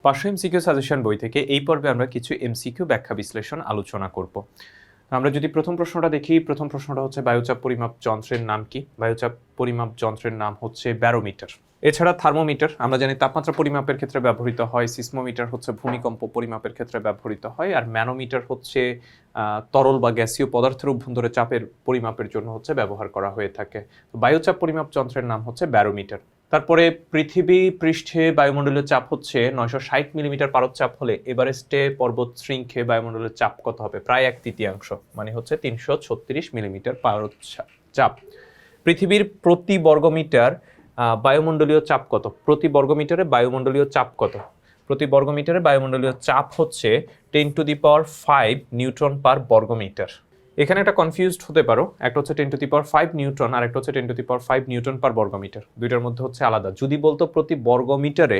500 MCQ suggestion বই থেকে এই পর্বে আমরা কিছু এমসিকিউ ব্যাখ্যা বিশ্লেষণ আলোচনা করব। আমরা যদি প্রথম প্রশ্নটা দেখি, প্রথম প্রশ্নটা হচ্ছে বায়ুচাপ পরিমাপ যন্ত্রের নাম কি? বায়ুচাপ পরিমাপ যন্ত্রের নাম হচ্ছে ব্যারোমিটার। এছাড়া থার্মোমিটার আমরা জানি তাপমাত্রা পরিমাপের ক্ষেত্রে ব্যবহৃত হয়, সিসমোমিটার হচ্ছে ভূমিকম্প পরিমাপের ক্ষেত্রে ব্যবহৃত হয়, আর ম্যানোমিটার হচ্ছে তরল বা গ্যাসীয় পদার্থের অভ্যন্তরে চাপের পরিমাপের জন্য হচ্ছে ব্যবহার করা হয়ে থাকে। বায়ুচাপ পরিমাপ যন্ত্রের নাম হচ্ছে ব্যারোমিটার। তারপরে পৃথিবী পৃষ্ঠে বায়ুমণ্ডলীয় চাপ হচ্ছে 960 মিলিমিটার পারদ হলে এভারেস্টে পর্বত শৃঙ্খে বায়ুমণ্ডলের চাপ কত হবে? প্রায় 1/3, মানে হচ্ছে 336 মিলিমিটার পারদ চাপ। পৃথিবীর প্রতি বর্গমিটার বায়ুমণ্ডলীয় চাপ কত? প্রতি বর্গমিটারে বায়ুমণ্ডলীয় চাপ কত? প্রতি বর্গমিটারে বায়ুমণ্ডলীয় চাপ হচ্ছে 10⁵ নিউটন পার বর্গমিটার। এখানে একটা কনফিউজড হতে পারো, একটা হচ্ছে 10⁵ নিউটন আর একটা হচ্ছে 10⁵ নিউটন পার বর্গমিটার, দুইটার মধ্যে হচ্ছে আলাদা। যদি বলতো প্রতি বর্গমিটারে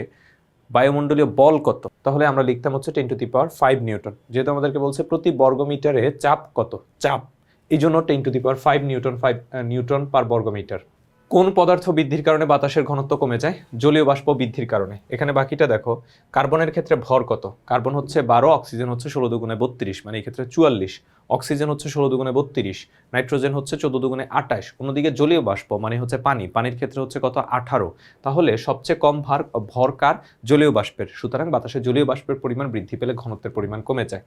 বায়ুমণ্ডলীয় বল কত, তাহলে আমরা লিখতাম হচ্ছে 10⁵ নিউটন। যেহেতু আমাদেরকে বলছে প্রতি বর্গমিটারে চাপ কত, চাপ, এই জন্য 10⁵ নিউটন পার বর্গমিটার। কোন পদার্থ বৃদ্ধির কারণে বাতাসের ঘনত্ব কমে যায়? জলীয় বাষ্প বৃদ্ধির কারণে। এখানে বাকিটা দেখো, কার্বনের ক্ষেত্রে ভর কত? কার্বন হচ্ছে 12, অক্সিজেন হচ্ছে 16 দুগুণে 32, মানে এই ক্ষেত্রে 44, অক্সিজেন হচ্ছে 16 দুগুণে 32, নাইট্রোজেন হচ্ছে 14 দুগুণে 28। অন্যদিকে জলীয় বাষ্প মানে হচ্ছে পানি, পানির ক্ষেত্রে হচ্ছে কত? 18। তাহলে সবচেয়ে কম ভর কার? জলীয় বাষ্পের। সুতরাং বাতাসে জলীয় বাষ্পের পরিমাণ বৃদ্ধি পেলে ঘনত্বের পরিমাণ কমে যায়।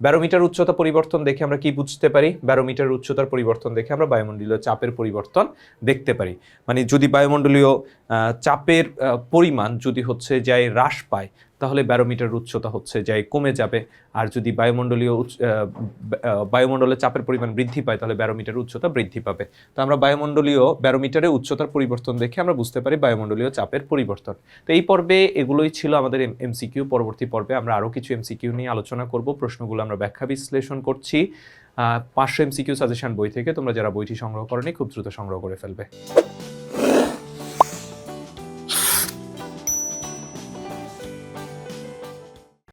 ব্যারোমিটার উচ্চতা পরিবর্তন দেখে আমরা কি বুঝতে পারি? ব্যারোমিটার উচ্চতার পরিবর্তন দেখে আমরা বায়ুমণ্ডলীয় চাপের পরিবর্তন দেখতে পারি। মানে যদি বায়ুমণ্ডলীয় চাপের পরিমাণ যদি হচ্ছে যাই হ্রাস পায়, তাহলে ব্যারোমিটার উচ্চতা হচ্ছে যাই কমে যাবে। আর যদি বায়ুমণ্ডলের চাপের পরিমাণ বৃদ্ধি পায়, তাহলে ব্যারোমিটার উচ্চতা বৃদ্ধি পাবে। তো আমরা ব্যারোমিটারে উচ্চতার পরিবর্তন দেখে আমরা বুঝতে পারি বায়ুমণ্ডলীয় চাপের পরিবর্তন। তো এই পর্বে এগুলোই ছিল আমাদের এমসিকিউ। পরবর্তী পর্বে আমরা আরও কিছু এমসিকিউ নিয়ে আলোচনা করব। প্রশ্নগুলো আমরা ব্যাখ্যা বিশ্লেষণ করছি 500 এমসিকিউ সাজেশন বই থেকে। তোমরা যারা বইটি সংগ্রহ করনি, খুব দ্রুত সংগ্রহ করে ফেলবে।